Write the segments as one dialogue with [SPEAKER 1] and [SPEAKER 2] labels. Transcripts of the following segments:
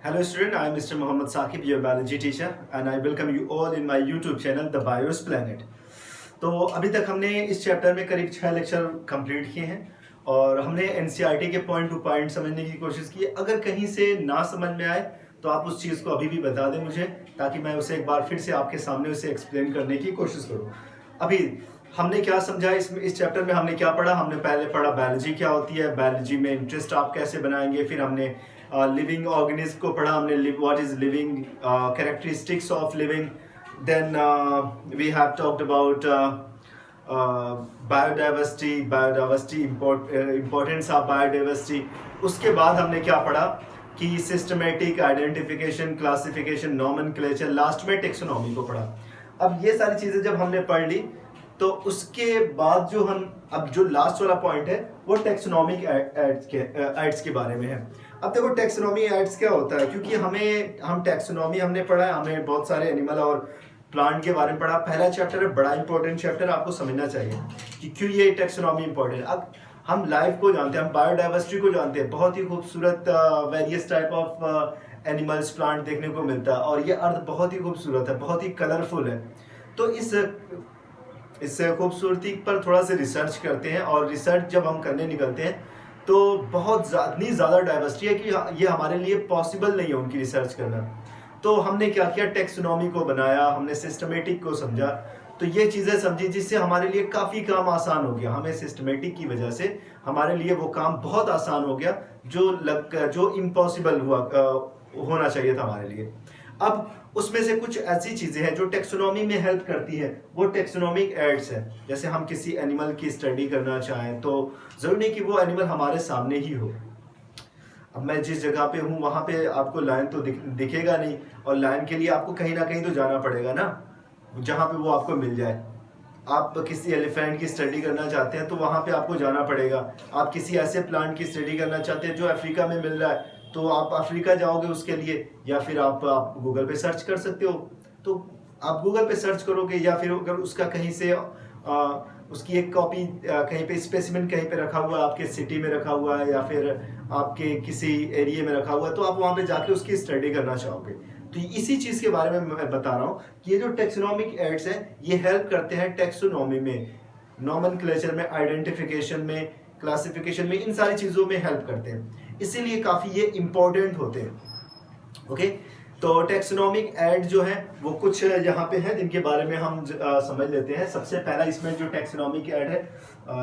[SPEAKER 1] Hello student, I am Mr. Mohammad Saqib, your biology teacher and I welcome you all in my YouTube channel The Bios Planet। तो अभी तक हमने इस chapter में करीब 6 lecture complete किए हैं और हमने एनसीईआरटी के पॉइंट टू पॉइंट समझने की कोशिश की है। अगर कहीं से ना समझ में आए तो आप उस चीज़ को अभी भी बता दें मुझे, ताकि मैं उसे एक बार फिर से आपके सामने उसे एक्सप्लेन करने की कोशिश करूँ। अभी हमने क्या समझा इस चैप्टर में, हमने क्या पढ़ा? हमने पहले पढ़ा बायोलॉजी क्या होती है, बायोलॉजी में इंटरेस्ट आप कैसे बनाएंगे। फिर हमने लिविंग ऑर्गेनिज्म को पढ़ा, हमने what is living, characteristics of living. Then we have talked about biodiversity importance of biodiversity. उसके बाद हमने क्या पढ़ा कि systematic, identification, classification, nomenclature, last में टेक्सोनॉमी को पढ़ा। अब ये सारी चीज़ें जब हमने पढ़ ली तो उसके बाद जो लास्ट वाला पॉइंट है वो टेक्सोनॉमिक एड्स के बारे में है। अब देखो टेक्सोनॉमी एड्स क्या होता है, क्योंकि हम टेक्सोनॉमी हमने पढ़ा है, हमें बहुत सारे एनिमल और प्लांट के बारे में पढ़ा। पहला चैप्टर है, बड़ा इंपॉर्टेंट चैप्टर, आपको समझना चाहिए कि क्यों ये टेक्सोनॉमी इंपॉर्टेंट है। अब हम लाइफ को जानते हैं, हम बायोडाइवर्सिटी को जानते हैं, बहुत ही खूबसूरत various type of animals, plant देखने को मिलता है और ये अर्थ बहुत ही खूबसूरत है, बहुत ही कलरफुल है। तो इस खूबसूरती पर थोड़ा सा रिसर्च करते हैं और रिसर्च जब हम करने निकलते हैं तो बहुत इतनी ज़्यादा डाइवर्सिटी है कि ये हमारे लिए पॉसिबल नहीं है उनकी रिसर्च करना। तो हमने क्या किया, टेक्सोनॉमी को बनाया, हमने सिस्टमेटिक को समझा। तो ये चीज़ें समझी जिससे हमारे लिए काफ़ी काम आसान हो गया। हमें सिस्टमेटिक की वजह से हमारे लिए वो काम बहुत आसान हो गया जो इम्पॉसिबल होना चाहिए था हमारे लिए। अब उसमें से कुछ ऐसी चीज़ें हैं जो टेक्सोनॉमी में हेल्प करती है, वो टेक्सोनॉमिक एड्स है। जैसे हम किसी एनिमल की स्टडी करना चाहें तो ज़रूरी नहीं कि वो एनिमल हमारे सामने ही हो। अब मैं जिस जगह पे हूँ वहाँ पे आपको लायन तो दिखेगा नहीं, और लायन के लिए आपको कहीं ना कहीं तो जाना पड़ेगा ना, जहाँ पे वो आपको मिल जाए। आप किसी एलिफेंट की स्टडी करना चाहते हैं तो वहाँ पे आपको जाना पड़ेगा। आप किसी ऐसे प्लांट की स्टडी करना चाहते हैं जो अफ्रीका में मिल रहा है तो आप अफ्रीका जाओगे उसके लिए, या फिर आप गूगल पे सर्च कर सकते हो। तो आप गूगल पे सर्च करोगे, या फिर अगर उसका कहीं से उसकी एक कॉपी कहीं पे स्पेसिमेन कहीं पे रखा हुआ है, आपके सिटी में रखा हुआ है या फिर आपके किसी एरिया में रखा हुआ है, तो आप वहाँ पे जाके उसकी स्टडी करना चाहोगे। तो इसी चीज़ के बारे में मैं बता रहा हूँ कि ये जो टेक्सोनॉमिक एड्स हैं ये हेल्प करते हैं टेक्सोनॉमी में, नॉमेनक्लेचर में, आइडेंटिफिकेशन में, क्लासिफिकेशन में, इन सारी चीज़ों में हेल्प करते हैं। इसीलिए काफ़ी ये इंपॉर्टेंट होते हैं। ओके, तो टेक्सोनॉमिक ऐड जो है वो कुछ यहाँ पे है जिनके बारे में हम समझ लेते हैं। सबसे पहला इसमें जो टेक्सोनॉमिक ऐड है,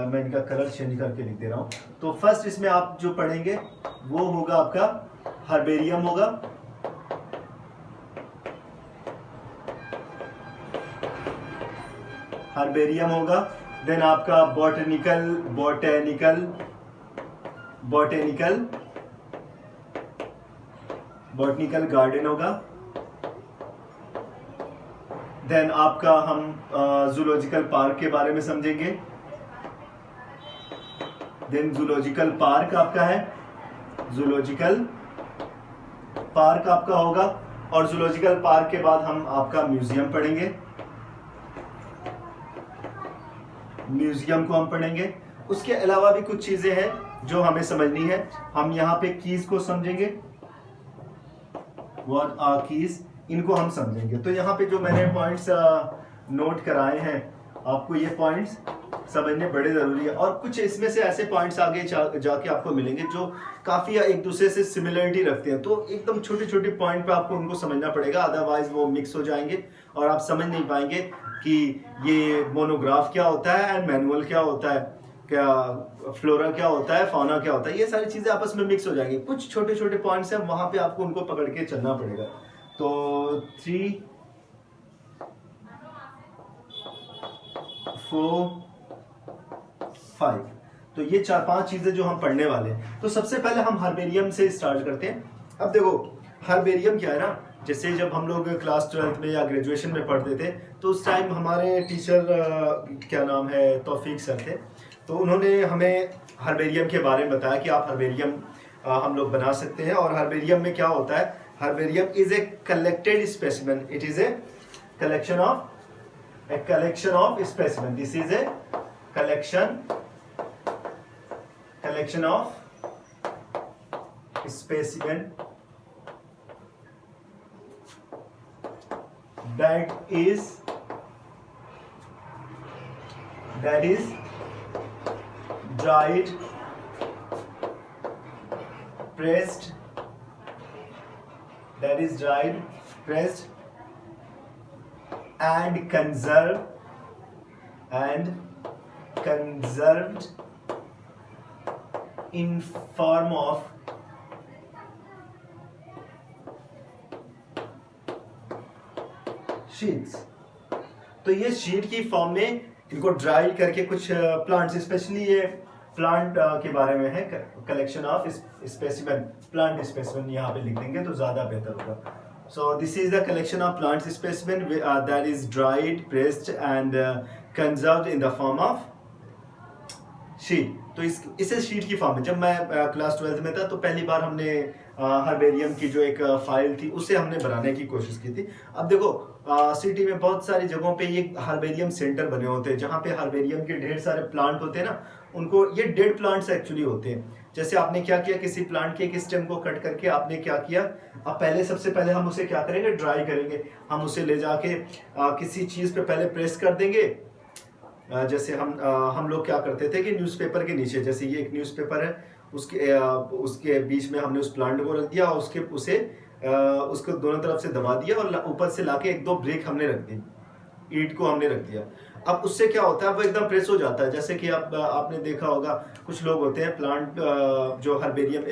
[SPEAKER 1] मैं इनका कलर चेंज करके लिख दे रहा हूँ। तो फर्स्ट इसमें आप जो पढ़ेंगे वो होगा आपका हर्बेरियम होगा, हर्बेरियम होगा। देन आपका बॉटनिकल गार्डन होगा। देन आपका हम जूलॉजिकल पार्क के बारे में समझेंगे। देन जूलॉजिकल पार्क आपका है, जूलॉजिकल पार्क आपका होगा। और जूलॉजिकल पार्क के बाद हम आपका म्यूजियम पढ़ेंगे, म्यूजियम को हम पढ़ेंगे। उसके अलावा भी कुछ चीजें हैं जो हमें समझनी है। हम यहाँ पे कीज को समझेंगे, व्हाट आर कीज, इनको हम समझेंगे। तो यहाँ पे जो मैंने पॉइंट्स नोट कराए हैं, आपको ये पॉइंट्स समझने बड़े ज़रूरी है। और कुछ इसमें से ऐसे पॉइंट्स आगे जाके आपको मिलेंगे जो काफ़ी एक दूसरे से सिमिलरिटी रखते हैं। तो एकदम छोटे छोटे पॉइंट पे आपको उनको समझना पड़ेगा, अदरवाइज वो मिक्स हो जाएंगे और आप समझ नहीं पाएंगे कि ये मोनोग्राफ क्या होता है एंड मैनुअल क्या होता है, क्या फ्लोरा क्या होता है, फौना क्या होता है। ये सारी चीज़ें आपस में मिक्स हो जाएंगी। कुछ छोटे छोटे पॉइंट्स हैं, वहाँ पे आपको उनको पकड़ के चलना पड़ेगा। तो 3, 4, 5, तो ये 4-5 चीज़ें जो हम पढ़ने वाले हैं। तो सबसे पहले हम हर्बेरियम से स्टार्ट करते हैं। अब देखो हर्बेरियम क्या है ना, जैसे जब हम लोग क्लास 12th में या ग्रेजुएशन में पढ़ते थे तो उस टाइम हमारे टीचर क्या नाम है, तौफीक सर थे। तो उन्होंने हमें हर्बेरियम के बारे में बताया कि आप हर्बेरियम हम लोग बना सकते हैं। और हर्बेरियम में क्या होता है, herbarium is a collected specimen, it is a collection of specimen, this is a collection of specimen that is dried, pressed, and conserved in form of sheets. तो ये शीट की फॉर्म में इनको ड्राई करके कुछ प्लांट्स, स्पेशली ये plant के बारे में है, collection of specimen, plant specimen यहाँ पे लिख देंगे तो ज़्यादा बेहतर होगा। So this is the collection of plant specimen that is dried, pressed and conserved in the form of sheet. तो इसे शीट की फॉर्म में, जब मैं क्लास 12th में था तो पहली बार हमने हर्बेरियम की जो एक फाइल थी उसे हमने बनाने की कोशिश की थी। अब देखो सिटी में बहुत सारी जगहों पे ये हर्बेरियम सेंटर बने होते हैं जहाँ पे हर्बेरियम के ढेर सारे प्लांट होते हैं ना, उनको ये डेड प्लांट्स एक्चुअली होते हैं। जैसे आपने क्या किया, किसी प्लांट के एक स्टेम को कट करके आपने क्या किया, अब सबसे पहले हम उसे क्या करेंगे, ड्राई करेंगे। हम उसे ले जाके किसी चीज़ पे पहले प्रेस कर देंगे। जैसे हम लोग क्या करते थे कि न्यूज़पेपर के नीचे, जैसे ये एक न्यूज़पेपर है, उसके बीच में हमने उस प्लांट को रख दिया और उसको दोनों तरफ से दबा दिया और ऊपर से लाके 1-2 ब्रेक हमने रख दी, ईंट को हमने रख दिया। अब उससे क्या होता है, वो एकदम प्रेस हो जाता है। जैसे कि आपने देखा होगा कुछ लोग होते हैं प्लांट जो हर्बेरियम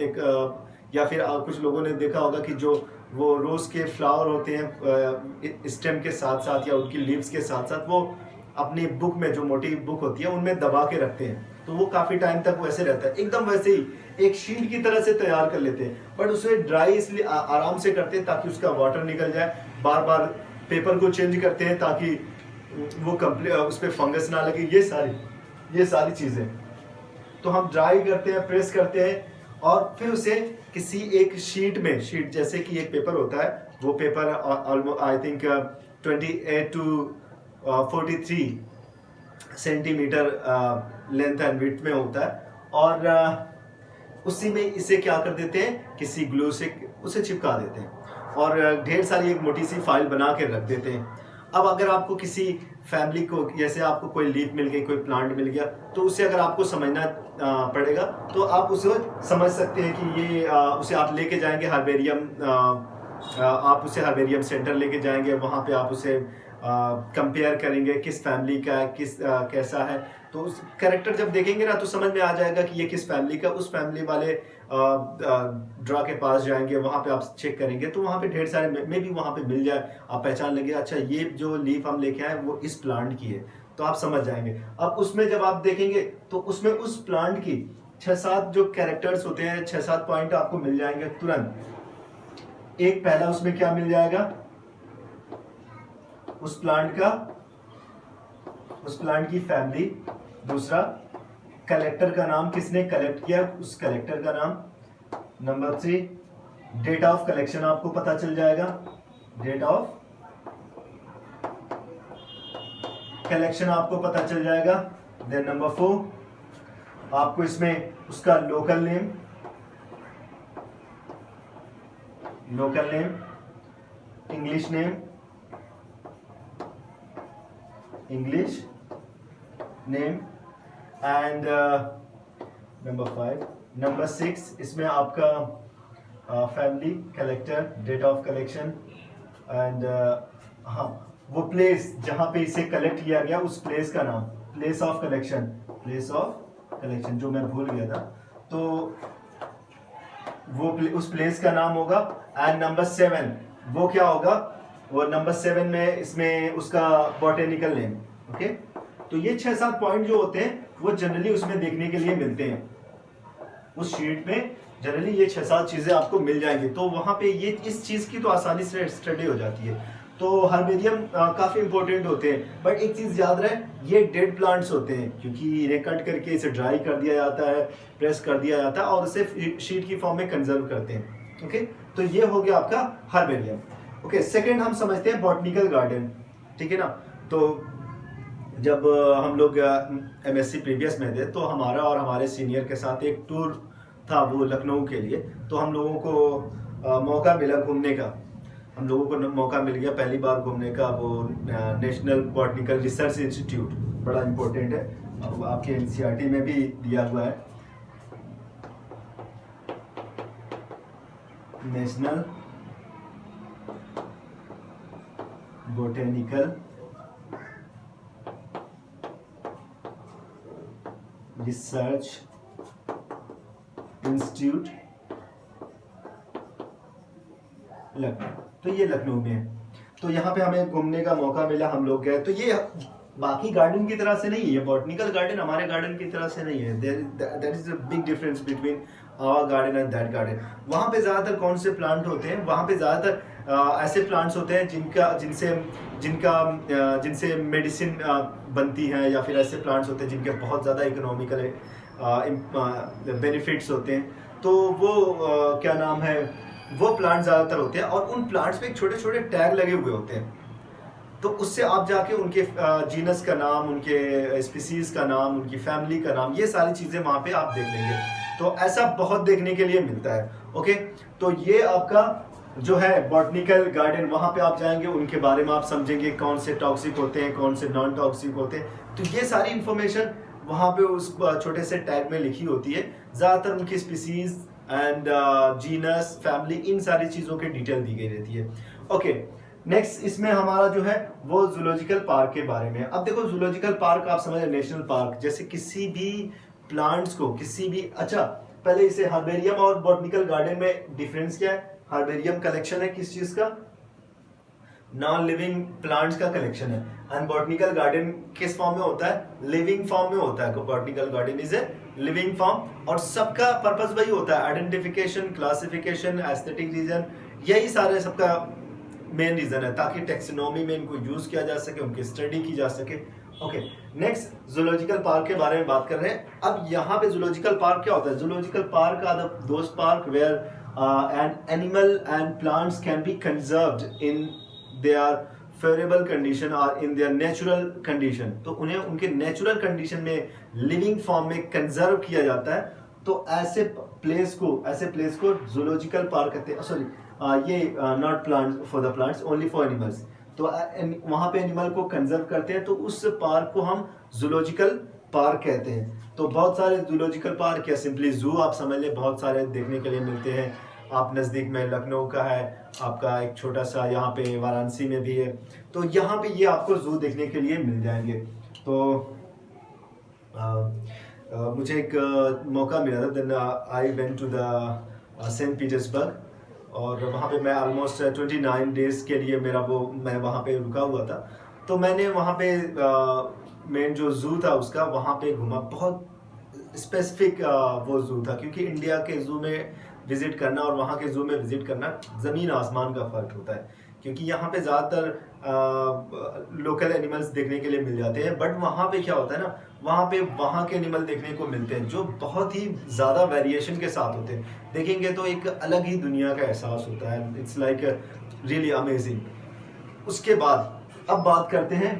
[SPEAKER 1] या फिर कुछ लोगों ने देखा होगा कि जो वो रोज के फ्लावर होते हैं स्टेम के साथ साथ या उनकी लीव्स के साथ साथ वो अपनी बुक में, जो मोटी बुक होती है उनमें दबा के रखते हैं, तो वो काफी टाइम तक वैसे रहता है। एकदम वैसे ही एक शीट की तरह से तैयार कर लेते हैं, बट उसे ड्राई इसलिए आराम से करते हैं ताकि उसका वाटर निकल जाए। बार बार पेपर को चेंज करते हैं ताकि वो उस पर फंगस ना लगे। ये सारी चीजें तो हम ड्राई करते हैं, प्रेस करते हैं और फिर उसे किसी एक शीट जैसे कि एक पेपर होता है, वो paper I think 28 to 43 centimetre length and width में होता है, और उसी में इसे क्या कर देते हैं, किसी ग्लू से उसे चिपका देते हैं और ढेर सारी एक मोटी सी फाइल बना के रख देते हैं। अब अगर आपको किसी फैमिली को, जैसे आपको कोई लीफ मिल गई, कोई प्लांट मिल गया, तो उसे अगर आपको समझना पड़ेगा तो आप उसे समझ सकते हैं कि ये उसे आप लेके जाएंगे हर्बेरियम, आप उसे हर्बेरियम सेंटर लेके जाएंगे, वहाँ पे आप उसे कंपेयर करेंगे किस फैमिली का है, कैसा है। तो उस कैरेक्टर जब देखेंगे ना तो समझ में आ जाएगा कि ये किस फैमिली का। उस फैमिली वाले ड्रा के पास जाएंगे, वहाँ पे आप चेक करेंगे तो वहाँ पे ढेर सारे में भी वहाँ पे मिल जाए, आप पहचान लेंगे अच्छा ये जो लीफ हम लेके आए वो इस प्लांट की है, तो आप समझ जाएंगे। अब उसमें जब आप देखेंगे तो उसमें उस प्लांट की 6-7 जो कैरेक्टर्स होते हैं, 6-7 पॉइंट आपको मिल जाएंगे तुरंत। एक पहला उसमें क्या मिल जाएगा, उस प्लांट की फैमिली। दूसरा, कलेक्टर का नाम, किसने कलेक्ट किया, उस कलेक्टर का नाम। नंबर 3, डेट ऑफ कलेक्शन आपको पता चल जाएगा, डेट ऑफ कलेक्शन आपको पता चल जाएगा। देन नंबर 4, आपको इसमें उसका local name, English name and number 5। Number 6, इसमें आपका family, collector, date of collection and हाँ वो प्लेस जहाँ पे इसे कलेक्ट किया गया उस प्लेस का नाम, प्लेस ऑफ कलेक्शन जो मैं भूल गया था, तो वो उस प्लेस का नाम होगा। एंड नंबर 7 वो क्या होगा, वो नंबर 7 में इसमें उसका बॉटेनिकल नेम। ओके, तो ये 6-7 पॉइंट जो होते हैं वो जनरली उसमें देखने के लिए मिलते हैं, उस शीट में जनरली ये 6-7 चीजें आपको मिल जाएंगी। तो वहां पे ये इस चीज की तो आसानी से स्टडी हो जाती है। तो हर्बेरियम काफी इंपॉर्टेंट होते हैं, बट एक चीज याद रहे, ये डेड प्लांट्स होते हैं क्योंकि इन्हें कट करके इसे ड्राई कर दिया जाता है, प्रेस कर दिया जाता है और इसे शीट की फॉर्म में कंजर्व करते हैं। ओके, तो ये हो गया आपका हर्बेरियम। ओके, सेकेंड हम समझते हैं बॉटनिकल गार्डन। ठीक है ना, तो जब हम लोग MSc प्रीवियस में थे तो हमारा और हमारे सीनियर के साथ एक टूर था वो लखनऊ के लिए, तो हम लोगों को मौका मिला घूमने का। हम लोगों को मौका मिल गया पहली बार घूमने का, वो नेशनल बॉटनिकल रिसर्च इंस्टीट्यूट, बड़ा इम्पोर्टेंट है, अब आपके एनसीईआरटी में भी दिया हुआ है, national botanical research institute Lucknow. तो ये लखनऊ में है। तो यहाँ पे हमें घूमने का मौका मिला, हम लोग गए। तो ये बाकी गार्डन की तरह से नहीं है, बॉटनिकल गार्डन हमारे गार्डन की तरह से नहीं है। That is a big difference between our garden and that garden. वहाँ पे ज़्यादातर कौन से प्लांट होते हैं, वहाँ पे ज़्यादातर ऐसे प्लांट्स होते हैं जिनसे मेडिसिन बनती है, या फिर ऐसे प्लांट्स होते हैं जिनके बहुत ज़्यादा इकोनॉमिकल बेनिफिट्स होते हैं। तो वो क्या नाम है, वो प्लांट ज़्यादातर होते हैं, और उन प्लांट्स पे छोटे छोटे टैग लगे हुए होते हैं। तो उससे आप जाके उनके जीनस का नाम, उनके स्पीसीज का नाम, उनकी फैमिली का नाम, ये सारी चीज़ें वहाँ पे आप देख लेंगे। तो ऐसा बहुत देखने के लिए मिलता है। ओके, तो ये आपका जो है बॉटनिकल गार्डन, वहाँ पे आप जाएंगे, उनके बारे में आप समझेंगे कौन से टॉक्सिक होते हैं, कौन से नॉन टॉक्सिक होते हैं। तो ये सारी इंफॉर्मेशन वहाँ पे उस छोटे से टैग में लिखी होती है। ज़्यादातर उनकी स्पीसीज एंड जीनस, फैमिली, इन सारी चीज़ों की डिटेल दी गई रहती है। ओके, नेक्स्ट इसमें हमारा जो है वो जूलॉजिकल पार्क के बारे में। अब देखो, जूलॉजिकल पार्क आप समझ, नेशनल पार्क, जैसे किसी भी प्लांट्स को, किसी भी, अच्छा पहले इसे हर्बेरियम और बॉटनिकल गार्डन में डिफरेंस क्या है। हर्बेरियम कलेक्शन है किस चीज का, नॉन लिविंग प्लांट्स का कलेक्शन है, एंड बॉटनिकल गार्डन किस फॉर्म में होता है, लिविंग फॉर्म में होता है। Botanical garden is a living form, और सबका पर्पस वही होता है, आइडेंटिफिकेशन, क्लासिफिकेशन, एस्थेटिक रीजन, यही सारे सबका मेन रीजन है, ताकि टेक्सोनॉमी में इनको यूज किया जा सके, उनकी स्टडी की जा सके। ओके, नेक्स्ट जूलॉजिकल पार्क के बारे में बात कर रहे हैं। अब यहाँ पे जूलॉजिकल पार्क क्या होता है, zoological park are those park where an animal and plants can be conserved in their favourable condition और इन देयर नेचुरल कंडीशन। तो उन्हें उनके नेचुरल कंडीशन में, लिविंग फॉर्म में कंजर्व किया जाता है। तो ऐसे प्लेस को जूलॉजिकल पार्क कहते हैं। सॉरी, ये not plants for the plants, only for animals. तो वहाँ पे एनिमल को कंजर्व करते हैं, तो उस पार्क को हम जूलॉजिकल पार्क कहते हैं। तो बहुत सारे जूलॉजिकल पार्क या सिंपली जू आप समझ लें, बहुत सारे देखने के लिए मिलते हैं। आप नज़दीक में लखनऊ का है, आपका एक छोटा सा यहाँ पे वाराणसी में भी है। तो यहाँ पे ये आपको जू देखने के लिए मिल जाएंगे। तो मुझे एक मौका मिला था, then I went to the saint Petersburg, और वहाँ पे मैं ऑलमोस्ट 29 डेज के लिए मैं वहाँ पे रुका हुआ था। तो मैंने वहाँ पे मेन जो जू था उसका, वहाँ पे घूमा। बहुत स्पेसिफिक वो जू था, क्योंकि इंडिया के जू में विज़िट करना और वहाँ के जू में विज़िट करना ज़मीन आसमान का फ़र्क होता है। क्योंकि यहाँ पे ज़्यादातर लोकल एनिमल्स देखने के लिए मिल जाते हैं, बट वहाँ पे क्या होता है ना, वहाँ पे वहाँ के एनिमल देखने को मिलते हैं जो बहुत ही ज़्यादा वेरिएशन के साथ होते हैं। देखेंगे तो एक अलग ही दुनिया का एहसास होता है। It's like really amazing. उसके बाद अब बात करते हैं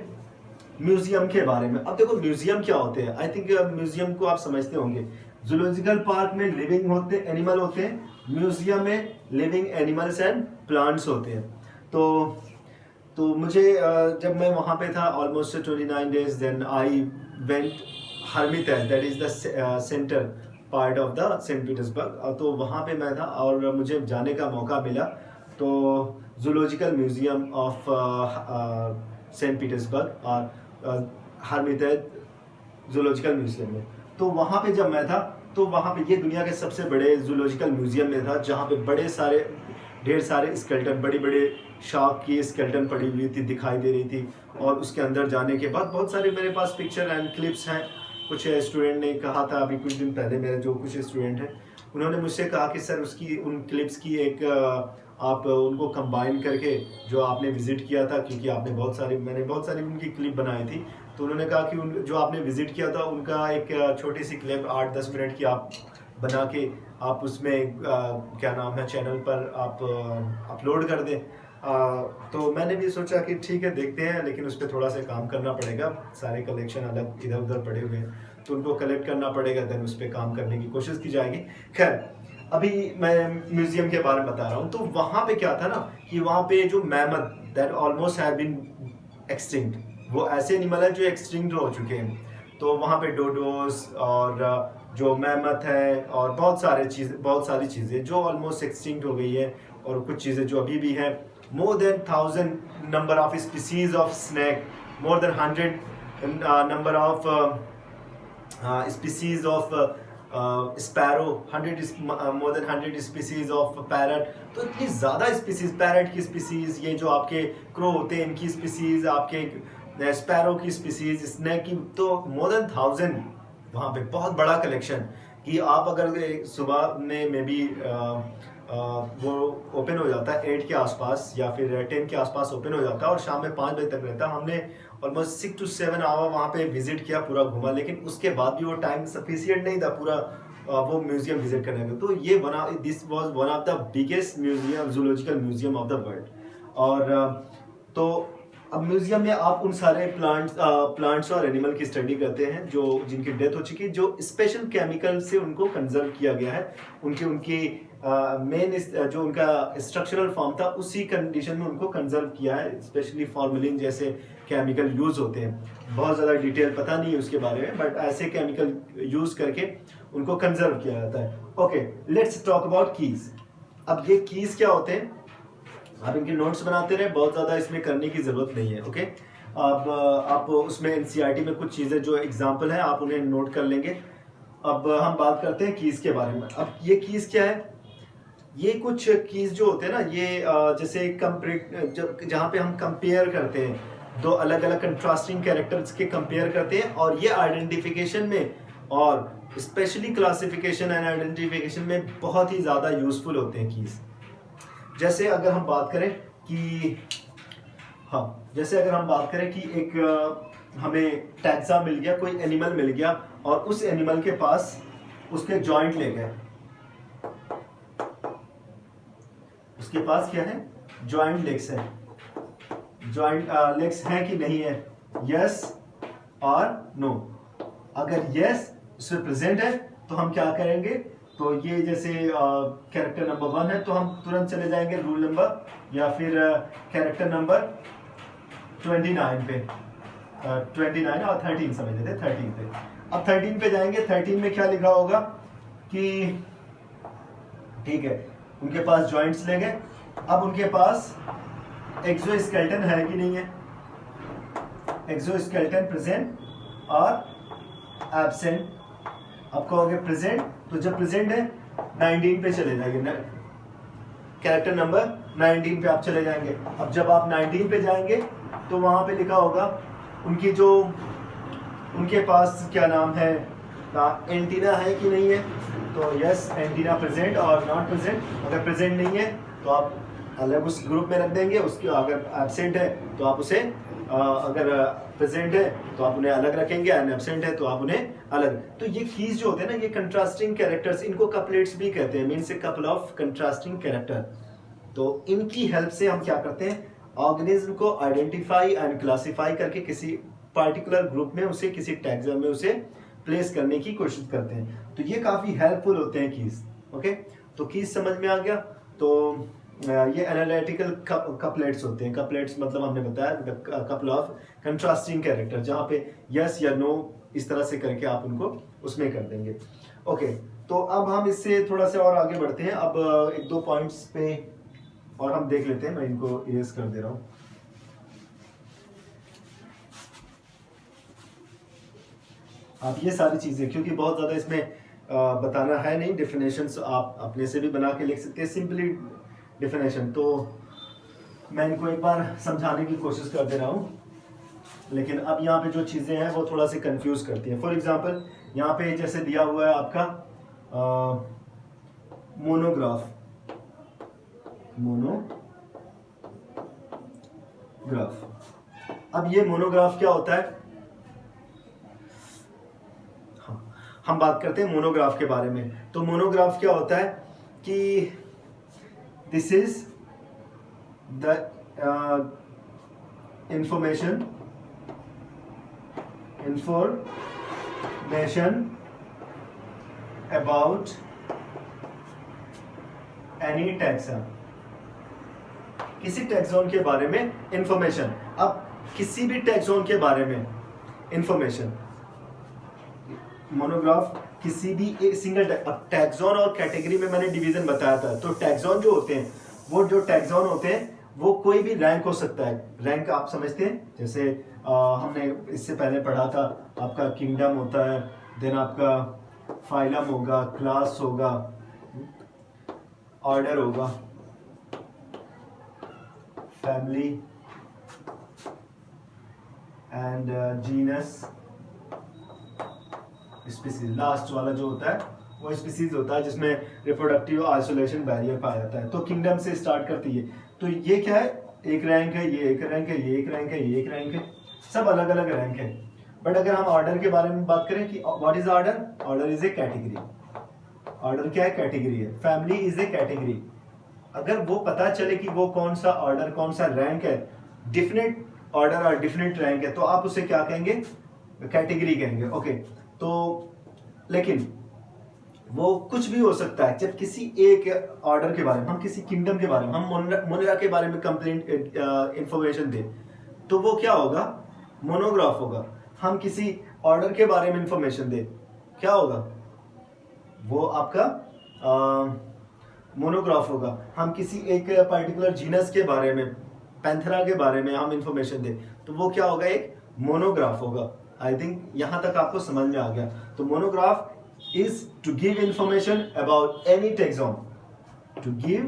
[SPEAKER 1] म्यूजियम के बारे में। अब देखो, म्यूजियम क्या होते हैं, आई थिंक म्यूजियम को आप समझते होंगे। जूलॉजिकल पार्क में लिविंग एनिमल होते हैं, म्यूजियम में लिविंग एनिमल्स एंड प्लांट्स होते हैं। तो मुझे जब मैं वहाँ पे था almost 29 days, then I went Hermitage, that is the centre part of the saint Petersburg. तो वहाँ पे मैं था और मुझे जाने का मौका मिला। तो zoological museum of saint Petersburg और हर्मिटेज जूलॉजिकल म्यूजियम में। तो वहाँ पे जब मैं था, तो वहाँ पे ये दुनिया के सबसे बड़े जूलॉजिकल म्यूजियम में था, जहाँ पे ढेर सारे स्केलेटन, बड़ी बड़े शार्क की स्केलेटन पड़ी हुई थी, दिखाई दे रही थी। और उसके अंदर जाने के बाद बहुत सारे मेरे पास पिक्चर एंड क्लिप्स हैं। कुछ स्टूडेंट ने कहा था अभी कुछ दिन पहले, मेरे जो कुछ स्टूडेंट हैं उन्होंने मुझसे कहा कि सर उसकी उन क्लिप्स की एक आप उनको कंबाइन करके जो आपने विज़िट किया था, क्योंकि मैंने बहुत सारी उनकी क्लिप बनाई थी। तो उन्होंने कहा कि जो आपने विज़िट किया था उनका एक छोटी सी क्लिप 8-10 मिनट की आप बना के आप उसमें क्या नाम है चैनल पर आप अपलोड कर दें। तो मैंने भी सोचा कि ठीक है देखते हैं, लेकिन उस पर थोड़ा सा काम करना पड़ेगा। सारे कलेक्शन अलग इधर उधर पड़े हुए हैं, तो उनको कलेक्ट करना पड़ेगा, देन उस पर काम करने की कोशिश की जाएगी। खैर, अभी मैं म्यूजियम के बारे में बता रहा हूँ, तो वहाँ पे क्या था ना कि वहाँ पे जो mammoth that almost have been extinct, वो ऐसे एनिमल है जो एक्सटिंक्ट हो चुके हैं। तो वहाँ पे डोडोस और जो मैमथ है और बहुत सारी चीज़ें जो ऑलमोस्ट एक्सटिंक्ट हो गई है, और कुछ चीज़ें जो अभी भी हैं। More than 1000 number of species of snack, more than 100 number of species of sparrow, 100 more than 100 species of parrot. तो इतनी ज़्यादा स्पीसीज, पैरट की स्पीसीज, ये जो आपके क्रो होते हैं इनकी स्पीसीज, आपके स्पैरो की स्पीसीज, स्नैक की, तो मोर देन 1000 वहाँ पे बहुत बड़ा कलेक्शन। कि आप अगर सुबह में मे बी वो ओपन हो जाता है 8 के आसपास या फिर 10 के आसपास ओपन हो जाता है और शाम में 5 बजे तक रहता है। हमने ऑलमोस्ट 6 to 7 आवर वहाँ पे विजिट किया, पूरा घूमा, लेकिन उसके बाद भी वो टाइम सफिशिएंट नहीं था पूरा वो म्यूजियम विजिट करने का। तो ये this was one of the biggest museum, zoological museum of the world. और तो अब म्यूजियम में आप उन सारे प्लांट्स और एनिमल की स्टडी करते हैं जो जिनकी डेथ हो चुकी है, जो स्पेशल केमिकल से उनको कंजर्व किया गया है, उनकी मेन जो उनका स्ट्रक्चरल फॉर्म था उसी कंडीशन में उनको कंजर्व किया है। स्पेशली फॉर्मेलिन जैसे केमिकल यूज होते हैं, बहुत ज़्यादा डिटेल पता नहीं है उसके बारे में, बट ऐसे केमिकल यूज करके उनको कंजर्व किया जाता है। Okay, let's talk about keys. अब ये कीज क्या होते हैं, आप इनके नोट्स बनाते रहे, बहुत ज़्यादा इसमें करने की ज़रूरत नहीं है। ओके, अब आप उसमें एनसीईआरटी में कुछ चीज़ें जो एग्जाम्पल है आप उन्हें नोट कर लेंगे। अब हम बात करते हैं कीज़ के बारे में। अब ये कीज़ क्या है, ये कुछ कीज़ जो होते हैं ना, ये जैसे जहाँ पे हम कंपेयर करते हैं दो अलग अलग कंट्रास्टिंग कैरेक्टर्स के कंपेयर करते हैं, और ये आइडेंटिफिकेशन में और स्पेशली क्लासिफिकेशन एंड आइडेंटिफिकेशन में बहुत ही ज़्यादा यूजफुल होते हैं कीज़। जैसे अगर हम बात करें कि एक हमें टैक्सा मिल गया, कोई एनिमल मिल गया, और उस एनिमल के पास उसके जॉइंट ले गए, उसके पास क्या है, जॉइंट लेग्स है। जॉइंट लेग्स हैं कि नहीं है, यस और नो। अगर यस उसमें प्रेजेंट है तो हम क्या करेंगे, तो ये जैसे कैरेक्टर नंबर 1 है तो हम तुरंत चले जाएंगे रूल नंबर, या फिर कैरेक्टर नंबर 29 पे, 29 और 13 समझ लेते, 13 पे। अब 13 पे जाएंगे, 13 में क्या लिखा होगा कि ठीक है, उनके पास जॉइंट्स ले गए, अब उनके पास एक्सोस्केलेटन है कि नहीं है, एक्सोस्केलेटन प्रेजेंट और एब्सेंट। आप कहोगे प्रेजेंट, तो जब प्रेजेंट है 19 पे चले जाएंगे, कैरेक्टर नंबर 19 पे आप चले जाएंगे। अब जब आप 19 पे जाएंगे तो वहां पे लिखा होगा उनके पास क्या नाम है, एंटीना है कि नहीं है, तो यस एंटीना प्रेजेंट और नॉट प्रेजेंट। अगर प्रेजेंट नहीं है तो आप अलग उस ग्रुप में रख देंगे, उसके अगर एब्सेंट है तो आप उसे अगर प्रेजेंट है तो आप उन्हें अलग रखेंगे, एंड एब्सेंट है तो आप उन्हें अलग। तो ये कीज जो होते हैं ना, ये कंट्रास्टिंग कैरेक्टर्स, इनको कपलेट्स भी कहते हैं, means a couple of contrasting character. तो इनकी हेल्प से हम क्या करते हैं, ऑर्गेनिज्म को आइडेंटिफाई एंड क्लासिफाई करके किसी पार्टिकुलर ग्रुप में उसे, किसी टैक्सा में उसे प्लेस करने की कोशिश करते हैं। तो ये काफ़ी हेल्पफुल होते हैं कीज। ओके, तो कीज समझ में आ गया। तो ये एनालिटिकल कपलेट्स होते हैं। कपलेट्स मतलब हमने बताया कपल ऑफ कंट्रास्टिंग कैरेक्टर, जहाँ पे यस या नो इस तरह से करके आप उनको उसमें कर देंगे। ओके, तो अब हम इससे थोड़ा सा और आगे बढ़ते हैं। अब एक दो पॉइंट्स पे और हम देख लेते हैं, मैं इनको इरेज कर दे रहा हूँ। आप ये सारी चीज़ें, क्योंकि बहुत ज़्यादा इसमें बताना है नहीं, डेफिनेशंस आप अपने से भी बना के लिख सकते हैं, सिंपली डेफिनेशन। तो मैं इनको एक बार समझाने की कोशिश कर दे रहा हूँ, लेकिन अब यहाँ पे जो चीज़ें हैं वो थोड़ा सा कंफ्यूज करती हैं। फॉर एग्जांपल यहाँ पे जैसे दिया हुआ है आपका मोनोग्राफ, अब ये मोनोग्राफ क्या होता है, हम बात करते हैं मोनोग्राफ के बारे में। तो मोनोग्राफ क्या होता है कि this is the information about any taxon, किसी टैक्सोन के बारे में इंफॉर्मेशन। अब किसी भी टैक्सोन के बारे में इंफॉर्मेशन, मोनोग्राफ किसी भी एक सिंगल अब टैक्सोन और कैटेगरी में मैंने डिवीजन बताया था। तो टैक्सोन जो होते हैं, वो जो टैक्सोन होते हैं वो कोई भी रैंक हो सकता है। रैंक आप समझते हैं, जैसे हमने इससे पहले पढ़ा था, आपका किंगडम होता है, देन आपका फाइलम होगा, क्लास होगा, ऑर्डर होगा, family and genus, species. Last वाला जो होता है वो स्पीसीज होता है जिसमें रिप्रोडक्टिव आइसोलेशन बैरियर पाया जाता है। तो किंगडम से स्टार्ट करती है। तो ये क्या है, एक रैंक है, ये एक रैंक है, ये एक रैंक है, ये एक रैंक है, सब अलग अलग रैंक है। बट अगर हम ऑर्डर के बारे में बात करें कि what is order, order is A category. Order क्या है, कैटेगरी है। Family is A category. अगर वो पता चले कि वो कौन सा ऑर्डर, कौन सा रैंक है, डिफिनेट ऑर्डर और डिफिनेट रैंक है, तो आप उसे क्या कहेंगे, कैटेगरी कहेंगे। ओके, तो लेकिन वो कुछ भी हो सकता है। जब किसी एक ऑर्डर के बारे में, हम किसी किंगडम के बारे में, हम मोनेरा के बारे में कंप्लेंट इंफॉर्मेशन दें, तो वो क्या होगा, मोनोग्राफ होगा। हम किसी ऑर्डर के बारे में इंफॉर्मेशन दें, क्या होगा, वो आपका मोनोग्राफ होगा। हम किसी एक पर्टिकुलर जीनस के बारे में, पैंथेरा के बारे में हम इंफॉर्मेशन दें, तो वो क्या होगा, एक मोनोग्राफ होगा। आई थिंक यहां तक आपको समझ में आ गया। तो monograph is to give information about any taxon, to give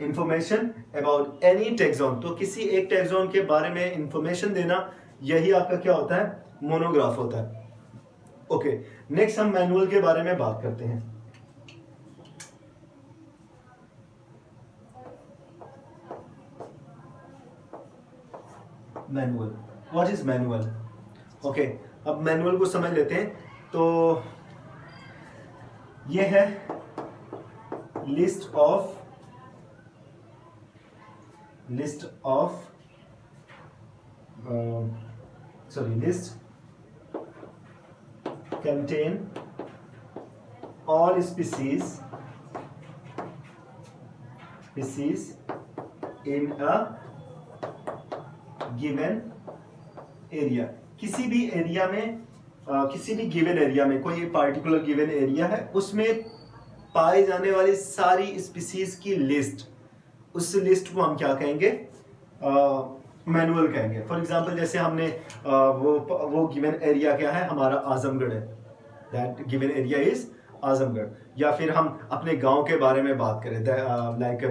[SPEAKER 1] information about any taxon। तो किसी एक टैक्सोन के बारे में इंफॉर्मेशन देना, यही आपका क्या होता है, मोनोग्राफ होता है। ओके, नेक्स्ट हम मैनुअल के बारे में बात करते हैं। Manual, what is manual. Okay, अब मैनुअल को समझ लेते हैं। तो ये है list of list contain all species in a given area. किसी भी एरिया में, किसी भी गिवन एरिया में, कोई पार्टिकुलर गिवन एरिया है, उसमें पाए जाने वाली सारी स्पीसीज की लिस्ट, उस लिस्ट को हम क्या कहेंगे, मैनुअल कहेंगे। फॉर एग्जांपल, जैसे हमने वो गिवन एरिया क्या है, हमारा आजमगढ़ है, that given area is Azamgarh. या फिर हम अपने गांव के बारे में बात करें, लाइक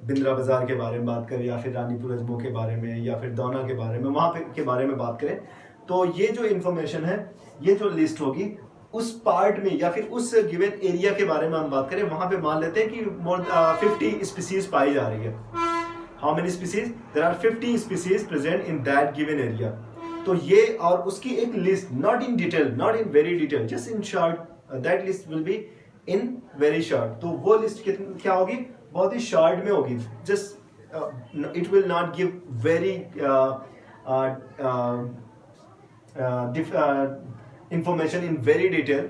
[SPEAKER 1] बिंद्रा बाजार के बारे में बात करें, या फिर रानीपुर अजमो के बारे में, या फिर दौना के बारे में, वहाँ पे के बारे में बात करें, तो ये जो इंफॉर्मेशन है, ये जो लिस्ट होगी, उस पार्ट में या फिर उस गिवन एरिया के बारे में हम बात करें, वहाँ पे मान लेते हैं कि 50 स्पीसीज पाई जा रही है। How many species, there are 50 species present in that given area. तो ये, और उसकी एक list, not in detail, not in very detail, just in short, that list will be in very short. तो वो लिस्ट क्या होगी, बहुत ही शॉर्ट में होगी। Just it will not give very information in very detail.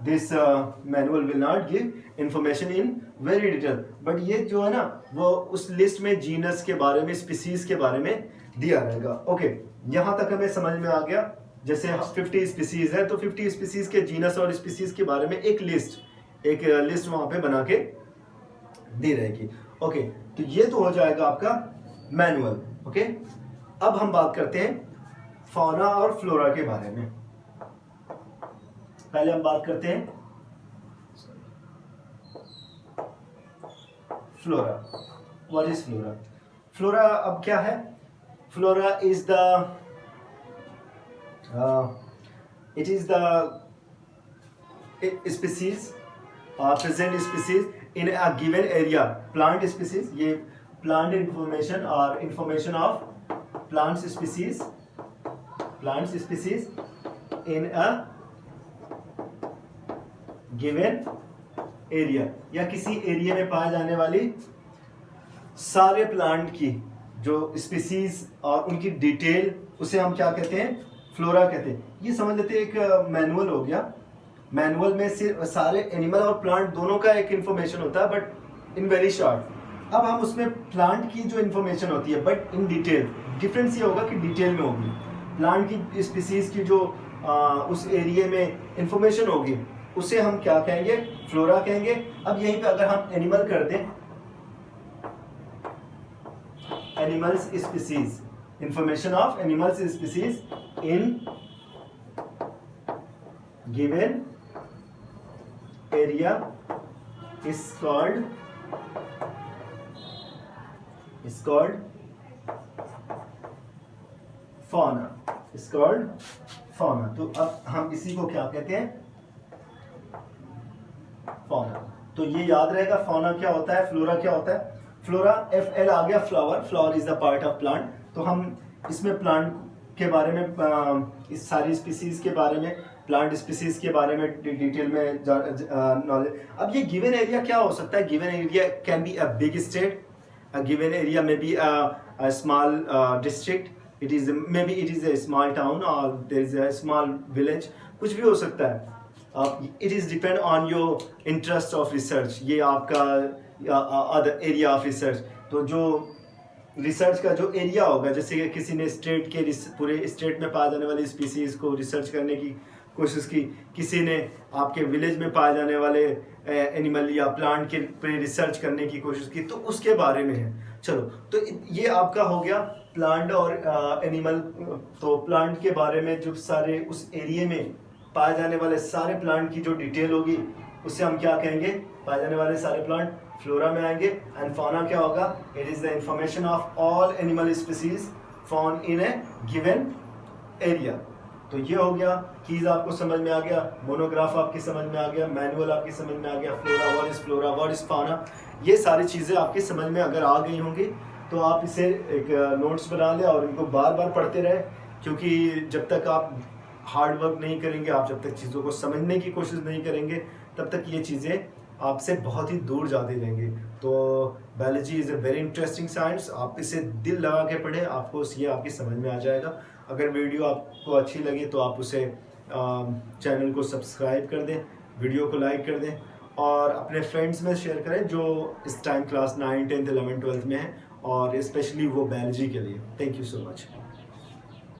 [SPEAKER 1] This manual will not give information in very detail, but ये जो है ना, वो उस लिस्ट में जीनस के बारे में, स्पीसीज के बारे में दिया रहेगा। ओके, यहाँ तक हमें समझ में आ गया। जैसे 50 स्पीसीज है, तो 50 स्पीसीज के जीनस और स्पीसीज के बारे में एक लिस्ट वहां पे बना के दी रहेगी। ओके, तो ये तो हो जाएगा आपका मैनुअल। ओके, अब हम बात करते हैं फौना और फ्लोरा के बारे में। पहले हम बात करते हैं flora. What is flora? Flora अब क्या है? Flora is the it is the species present species in a given area. Plant species, ये plant information और information of plants species in a given area, या किसी एरिया में पाए जाने वाली सारे प्लांट की जो स्पीसीज और उनकी डिटेल, उसे हम क्या कहते हैं? फ्लोरा कहते हैं। ये समझ लेते हैं, एक मैनुअल हो गया। मैनुअल में सिर्फ सारे एनिमल और प्लांट दोनों का एक इन्फॉर्मेशन होता है बट इन वेरी शॉर्ट। अब हम उसमें प्लांट की जो इन्फॉर्मेशन होती है बट इन डिटेल, डिफरेंस ये होगा कि डिटेल में होगी। प्लांट की स्पीसीज की जो उस एरिया में इंफॉर्मेशन होगी उसे हम क्या कहेंगे, फ्लोरा कहेंगे। अब यहीं पे अगर हम एनिमल कर दें, animals species, information of animals species in given area is called fauna, is called fauna। तो अब हम इसी को क्या कहते हैं, fauna। तो ये याद रहेगा fauna क्या होता है, फ्लोरा क्या होता है। फ्लोरा FL आ गया, flower, flower is the part of plant. तो हम इसमें प्लांट के बारे में, इस सारी स्पीसीज के बारे में, प्लांट स्पीसीज के बारे में डिटेल में नॉलेज। अब ये गिवन एरिया क्या हो सकता है, given area can be a big state, a given area में be a small district, it is may be it is a small town और there is a small village, कुछ भी हो सकता है। It is depend on your interest of research, ये आपका other area of research. तो जो रिसर्च का जो एरिया होगा, जैसे कि किसी ने स्टेट के पूरे स्टेट में पाए जाने वाली स्पीसीज को रिसर्च करने की कोशिश की, किसी ने आपके विलेज में पाए जाने वाले एनिमल या प्लांट के पे रिसर्च करने की कोशिश की, तो उसके बारे में है। चलो, तो ये आपका हो गया प्लांट और एनिमल। तो प्लांट के बारे में जो सारे उस एरिया में पाए जाने वाले सारे प्लांट की जो डिटेल होगी उससे हम क्या कहेंगे, पाए जाने वाले सारे प्लांट फ्लोरा में आएंगे। एंड फाउना क्या होगा, it is the information of all animal species found in A given area. तो ये हो गया, कीज आपको समझ में आ गया, मोनोग्राफ आपकी समझ में आ गया, मैनुअल आपकी समझ में आ गया, फ्लोरा व्हाट इज फाउना, ये सारी चीज़ें आपकी समझ में अगर आ गई होंगी तो आप इसे एक नोट्स बना लें और इनको बार बार पढ़ते रहे, क्योंकि जब तक आप हार्ड वर्क नहीं करेंगे, आप जब तक चीज़ों को समझने की कोशिश नहीं करेंगे, तब तक ये चीज़ें आपसे बहुत ही दूर जाती रहेंगी। तो biology is a very interesting science, आप इसे दिल लगा के पढ़ें, आपको ये आपकी समझ में आ जाएगा। अगर वीडियो आपको अच्छी लगी तो आप उसे चैनल को सब्सक्राइब कर दें, वीडियो को लाइक कर दें और अपने फ्रेंड्स में शेयर करें जो इस टाइम क्लास 9, 10, 11, 12 में हैं और स्पेशली वो बायोलॉजी के लिए। Thank you so much.